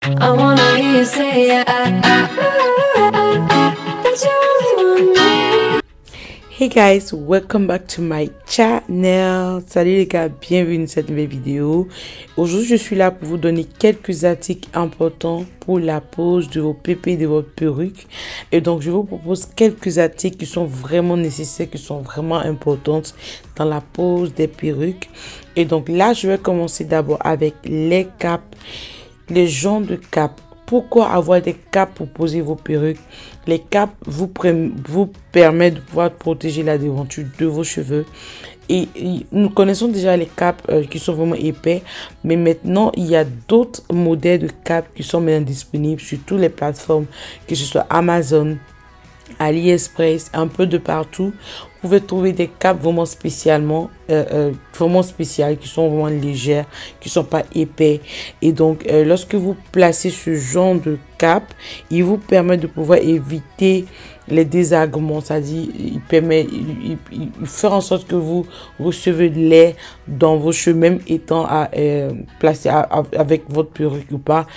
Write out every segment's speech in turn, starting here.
I wanna hear you say that you only want me. Hey guys, welcome back to my channel. Salut les gars, bienvenue dans cette nouvelle vidéo. Aujourd'hui, je suis là pour vous donner quelques articles importants pour la pose de vos pépés, de votre perruque. Et donc, je vous propose quelques articles qui sont vraiment nécessaires, qui sont vraiment importantes dans la pose des perruques. Et donc là, je vais commencer d'abord avec les capes, les genres de capes. Pourquoi avoir des capes pour poser vos perruques? Les capes vous permettent de pouvoir protéger la devanture de vos cheveux. Et nous connaissons déjà les capes qui sont vraiment épais. Mais maintenant, il y a d'autres modèles de capes qui sont maintenant disponibles sur toutes les plateformes, que ce soit Amazon, AliExpress, un peu de partout. Vous pouvez trouver des capes vraiment vraiment spéciales, qui sont vraiment légères, qui sont pas épais. Et donc, lorsque vous placez ce genre de cape, il vous permet de pouvoir éviter les désagréments, c'est-à-dire il fait en sorte que vous recevez de l'air dans vos cheveux, même étant placé avec votre perruque ou pas.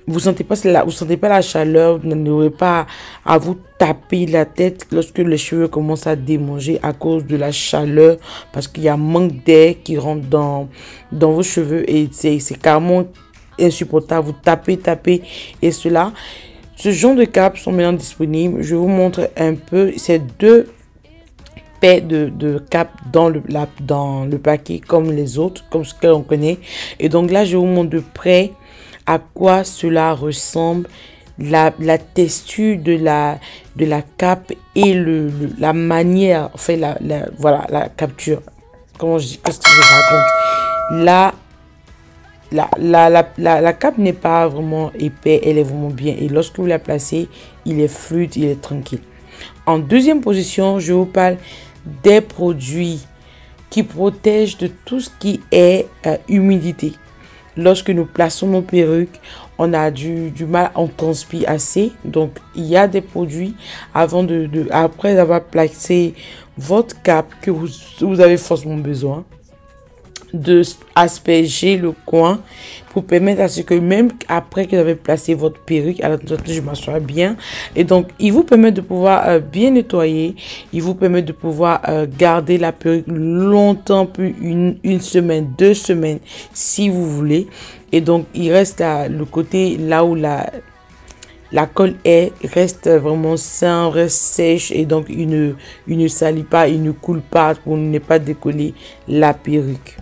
Vous sentez pas la chaleur, vous n'aurez pas à vous taper la tête lorsque les cheveux commencent à démanger à cause de la chaleur, parce qu'il y a un manque d'air qui rentre dans vos cheveux et c'est carrément insupportable. Vous tapez et cela. Ce genre de capes sont maintenant disponibles. Je vous montre un peu ces deux paires de capes dans le paquet comme les autres, comme ce que l'on connaît. Et donc là, je vous montre de près à quoi cela ressemble, la texture de la cape et la manière, enfin voilà, la capture. Comment je dis, qu'est-ce que je raconte? La cape n'est pas vraiment épais, elle est vraiment bien. Et lorsque vous la placez, il est fluide, il est tranquille. En deuxième position, je vous parle des produits qui protègent de tout ce qui est humidité. Lorsque nous plaçons nos perruques, on a du mal, on transpire assez. Donc, il y a des produits après avoir placé votre cape que vous avez forcément besoin de asperger le coin pour permettre à ce que même après que vous avez placé votre perruque, alors je m'assois bien, et donc il vous permet de pouvoir bien nettoyer, il vous permet de pouvoir garder la perruque longtemps, plus une semaine, 2 semaines si vous voulez. Et donc il reste le côté là où la colle reste vraiment sain, reste sèche, et donc il ne salit pas, il ne coule pas pour ne pas décoller la perruque.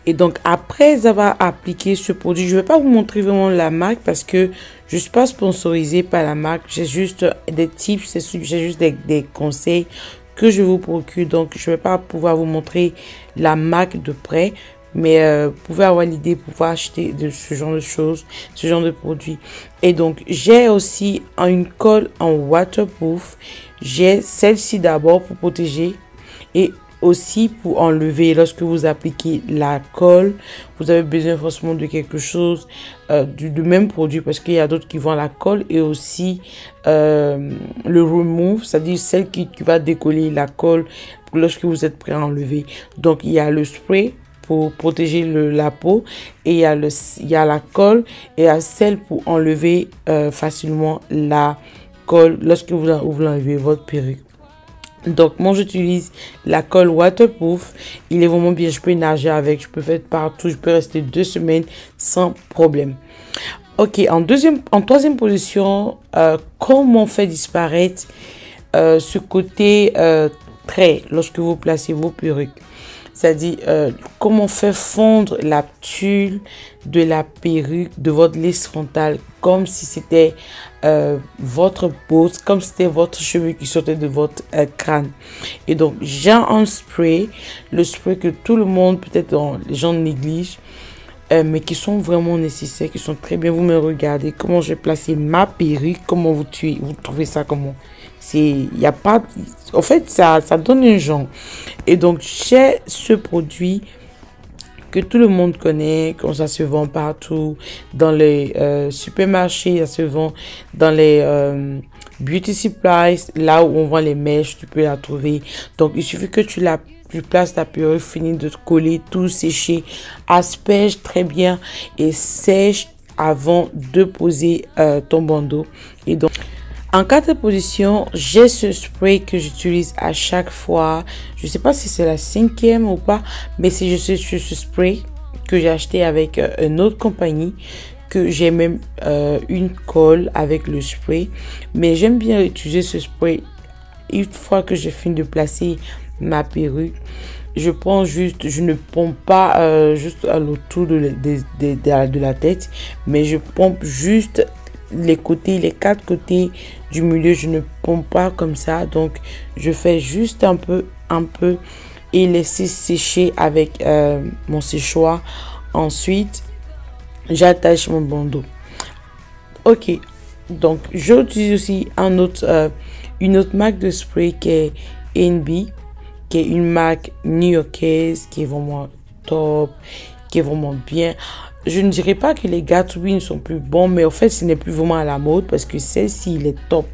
Et donc, après avoir appliqué ce produit, je ne vais pas vous montrer vraiment la marque parce que je ne suis pas sponsorisée par la marque. J'ai juste des tips, j'ai juste des conseils que je vous procure. Donc, je ne vais pas pouvoir vous montrer la marque de près. Mais vous pouvez avoir l'idée pour pouvoir acheter de ce genre de choses, ce genre de produits. Et donc, j'ai aussi une colle en waterproof. J'ai celle-ci d'abord pour protéger et aussi pour enlever. Lorsque vous appliquez la colle, vous avez besoin forcément de quelque chose du même produit, parce qu'il y a d'autres qui vendent la colle et aussi le remove, c'est-à-dire celle qui va décoller la colle lorsque vous êtes prêt à enlever. Donc il y a le spray pour protéger la peau, et il y a la colle, et il y a celle pour enlever facilement la colle lorsque vous enlevez votre perruque. Donc, moi, j'utilise la colle waterproof. Il est vraiment bien. Je peux nager avec. Je peux faire partout. Je peux rester 2 semaines sans problème. Ok, en troisième position, comment on fait disparaître ce côté trait lorsque vous placez vos perruques? C'est-à-dire, comment faire fondre la tulle de la perruque, de votre lisse frontale, comme si c'était votre peau, comme si c'était votre cheveu qui sortait de votre crâne. Et donc, j'ai un spray, le spray que tout le monde, peut-être les gens négligent, mais qui sont vraiment nécessaires, qui sont très bien. Vous me regardez comment j'ai placé ma perruque, comment vous trouvez ça, comment il y a pas, en fait ça donne un genre. Et donc j'ai ce produit que tout le monde connaît, quand ça se vend partout dans les supermarchés, ça se vend dans les beauty supplies, là où on vend les mèches, tu peux la trouver. Donc il suffit que tu places ta perruque, finis de te coller, tout sécher, asperge très bien et sèche avant de poser ton bandeau. Et donc, en quatrième position, j'ai ce spray que j'utilise à chaque fois. Je ne sais pas si c'est la cinquième ou pas, mais c'est juste ce spray que j'ai acheté avec une autre compagnie, que j'ai même une colle avec le spray. Mais j'aime bien utiliser ce spray une fois que j'ai fini de placer ma perruque. Je prends juste, je ne pompe pas juste à l'autour de la tête, mais je pompe juste les côtés, les 4 côtés du milieu. Je ne pompe pas comme ça, donc je fais juste un peu et laisser sécher avec mon séchoir. Ensuite, j'attache mon bandeau. Ok, donc j'utilise aussi une autre marque de spray qui est NB, qui est une marque new-yorkaise qui est vraiment top, qui est vraiment bien. Je ne dirais pas que les Gatwick sont plus bons, mais en fait, ce n'est plus vraiment à la mode parce que celle-ci, il est top.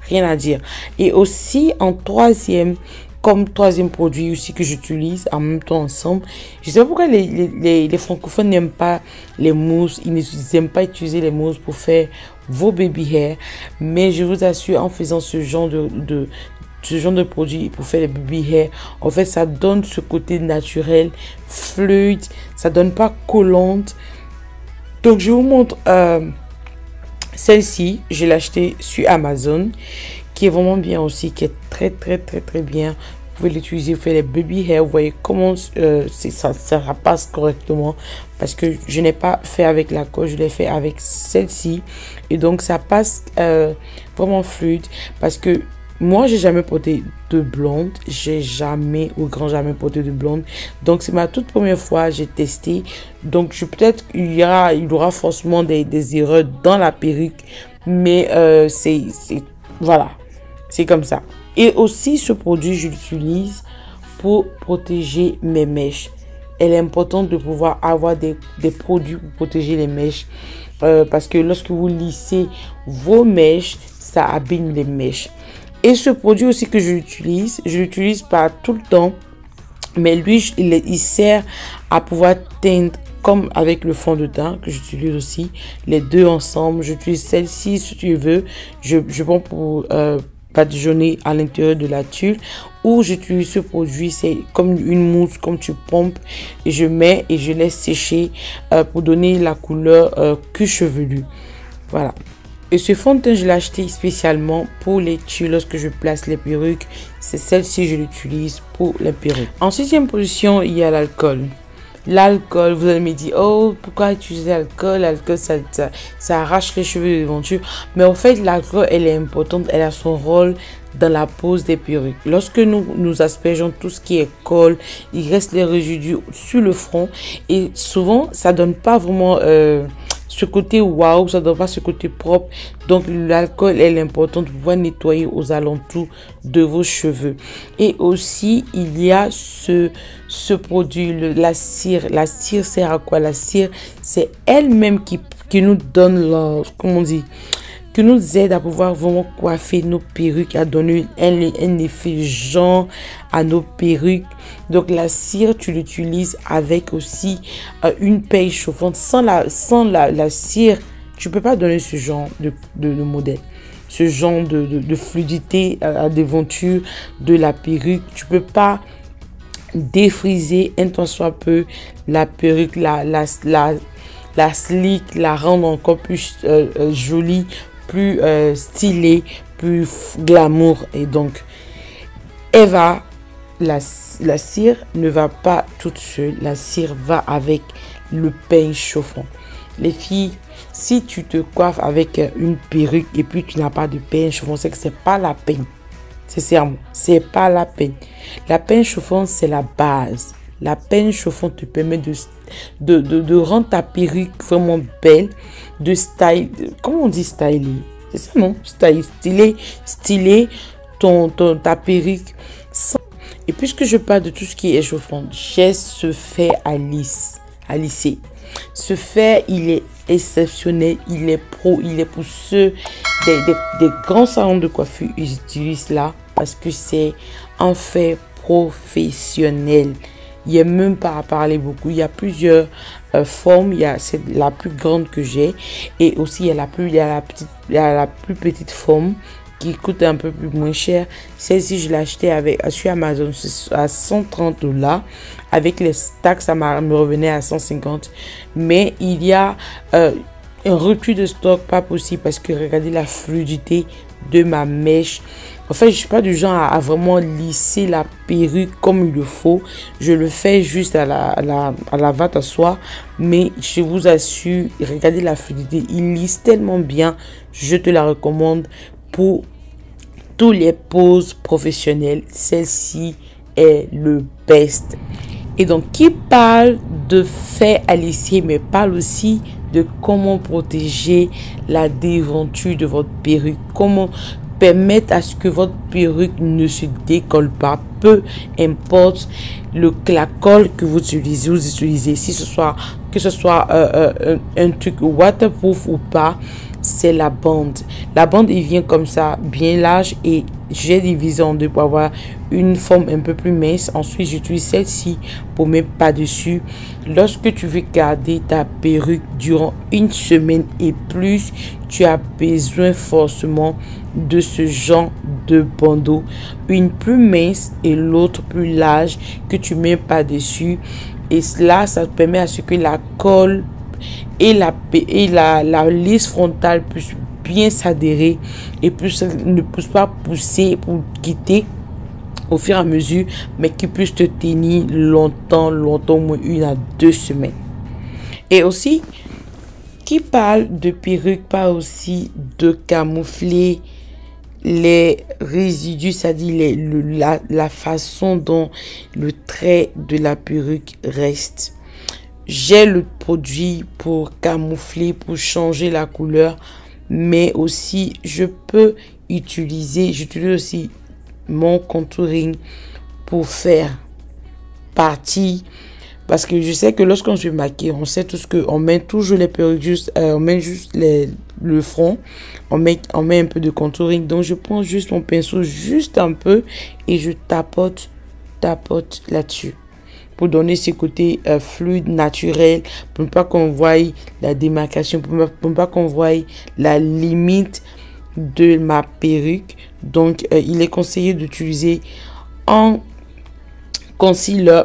Rien à dire. Et aussi, en troisième, comme troisième produit aussi que j'utilise en même temps ensemble, je ne sais pas pourquoi les francophones n'aiment pas les mousses. Ils n'aiment pas utiliser les mousses pour faire vos baby hair. Mais je vous assure, en faisant ce genre de produit pour faire les baby hair, en fait, ça donne ce côté naturel, fluide. Ça donne pas collante. Donc, je vous montre celle-ci. Je l'ai achetée sur Amazon, qui est vraiment bien aussi, qui est très bien. Vous pouvez l'utiliser, vous faites les baby hair. Vous voyez comment ça passe correctement, parce que je n'ai pas fait avec la colle, je l'ai fait avec celle-ci, et donc ça passe vraiment fluide. Parce que moi, j'ai jamais porté de blonde, j'ai jamais porté de blonde, donc c'est ma toute première fois. J'ai testé, donc peut-être il y aura forcément des erreurs dans la perruque, mais voilà, c'est comme ça. Et aussi, ce produit, je l'utilise pour protéger mes mèches. Elle est importante de pouvoir avoir des produits pour protéger les mèches, parce que lorsque vous lissez vos mèches, ça abîme les mèches. Et ce produit aussi que je l'utilise pas tout le temps, mais lui, il sert à pouvoir teindre, comme avec le fond de teint que j'utilise aussi, les deux ensemble. J'utilise celle-ci si tu veux. Je prends pour badigeonner à l'intérieur de la tuile, ou j'utilise ce produit, c'est comme une mousse, comme tu pompes, et je mets et je laisse sécher pour donner la couleur cuir chevelu. Voilà. Et ce fond de teint, je l'ai acheté spécialement pour les tuiles lorsque je place les perruques. C'est celle-ci, je l'utilise pour les perruques. En sixième position, il y a l'alcool. L'alcool, vous allez me dire, oh, pourquoi utiliser l'alcool? L'alcool, ça arrache les cheveux de devanture. Mais en fait, l'alcool, elle est importante. Elle a son rôle dans la pose des perruques. Lorsque nous aspergeons tout ce qui est colle, il reste les résidus sur le front. Et souvent, ça donne pas vraiment ce côté waouh, ça donne pas ce côté propre. Donc l'alcool est important pour pouvoir nettoyer aux alentours de vos cheveux. Et aussi, il y a ce produit, la cire. La cire sert à quoi? La cire, c'est elle-même qui nous donne comment on dit, qui nous aide à pouvoir vraiment coiffer nos perruques, à donner un effet genre à nos perruques. Donc la cire, tu l'utilises avec aussi une peigne chauffante. Sans la cire, tu peux pas donner ce genre de modèle, ce genre de fluidité à devanture de la perruque. Tu peux pas défriser un tant soit peu la perruque, la slick, la rendre encore plus jolie, plus stylée, plus glamour. Et donc la cire ne va pas toute seule. La cire va avec le peigne chauffant. Les filles, si tu te coiffes avec une perruque et puis tu n'as pas de peigne chauffant, c'est que c'est pas la peine. Sincèrement, c'est pas la peine. La peigne chauffante, c'est la base. La peigne chauffante te permet de rendre ta perruque vraiment belle, de style. Comment on dit styler? C'est ça, non? Styler ta perruque. Et puisque je parle de tout ce qui est chauffant, j'ai ce fer à lisser. Ce fer, il est exceptionnel, il est pro, il est pour ceux des grands salons de coiffure. Ils utilisent là parce que c'est un fer professionnel. Il n'y a même pas à parler beaucoup. Il y a plusieurs formes. C'est la plus grande que j'ai. Et aussi, il y a la plus petite forme qui coûte un peu plus moins cher. Celle-ci, je l'ai achetée sur Amazon à 130 $. Avec les taxes, ça me revenait à 150. Mais il y a un recul de stock pas possible parce que regardez la fluidité de ma mèche. En fait, je suis pas du genre à vraiment lisser la perruque comme il le faut. Je le fais juste à la vate à soie. Mais je vous assure, regardez la fluidité. Il lisse tellement bien. Je te la recommande pour tous les poses professionnelles. Celle-ci est le best. Et donc, qui parle de fait à lisser, mais parle aussi de comment protéger la déventure de votre perruque. Comment permettre à ce que votre perruque ne se décolle pas, peu importe la colle que vous utilisez, que ce soit un truc waterproof ou pas, c'est la bande. La bande, il vient comme ça, bien large, et j'ai divisé en deux pour avoir une forme un peu plus mince. Ensuite, j'utilise celle-ci pour mettre par-dessus. Lorsque tu veux garder ta perruque durant une semaine et plus, tu as besoin forcément de ce genre de bandeau. Une plus mince et l'autre plus large que tu mets par-dessus. Et là, ça te permet à ce que la colle et la lisse frontale puisse bien s'adhérer et ne puisse pas pousser pour quitter au fur et à mesure, mais qui puisse te tenir longtemps, au moins 1 à 2 semaines. Et aussi, qui parle de perruque parle aussi de camoufler les résidus, c'est-à-dire la façon dont le trait de la perruque reste. J'ai le produit pour camoufler, pour changer la couleur, mais aussi j'utilise aussi mon contouring pour faire partie, parce que je sais que lorsqu'on se maquille, on sait tout ce que on met toujours les perruques on met juste le front, on met un peu de contouring. Donc je prends juste mon pinceau, juste un peu, et je tapote là-dessus pour donner ce côté fluide, naturel, pour ne pas qu'on voie la démarcation, pour ne pas qu'on voie la limite de ma perruque. Donc il est conseillé d'utiliser un concealer,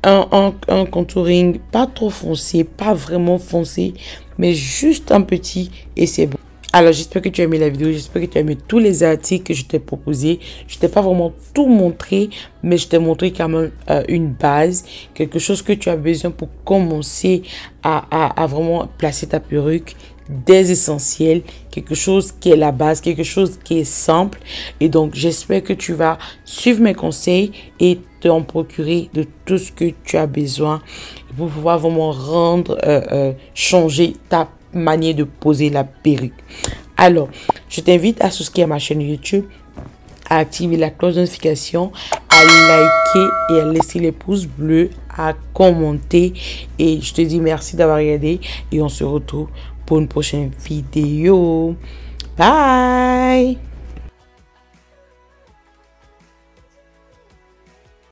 un contouring pas trop foncé, pas vraiment foncé, mais juste un petit, et c'est bon. Alors, j'espère que tu as aimé la vidéo, j'espère que tu as aimé tous les articles que je t'ai proposés. Je t'ai pas vraiment tout montré, mais je t'ai montré quand même une base, quelque chose que tu as besoin pour commencer à vraiment placer ta perruque, des essentiels, quelque chose qui est la base, quelque chose qui est simple. Et donc, j'espère que tu vas suivre mes conseils et t'en procurer de tout ce que tu as besoin pour pouvoir vraiment changer ta manière de poser la perruque. Alors, je t'invite à souscrire à ma chaîne YouTube, à activer la cloche de notification, à liker et à laisser les pouces bleus, à commenter. Et je te dis merci d'avoir regardé et on se retrouve pour une prochaine vidéo. Bye!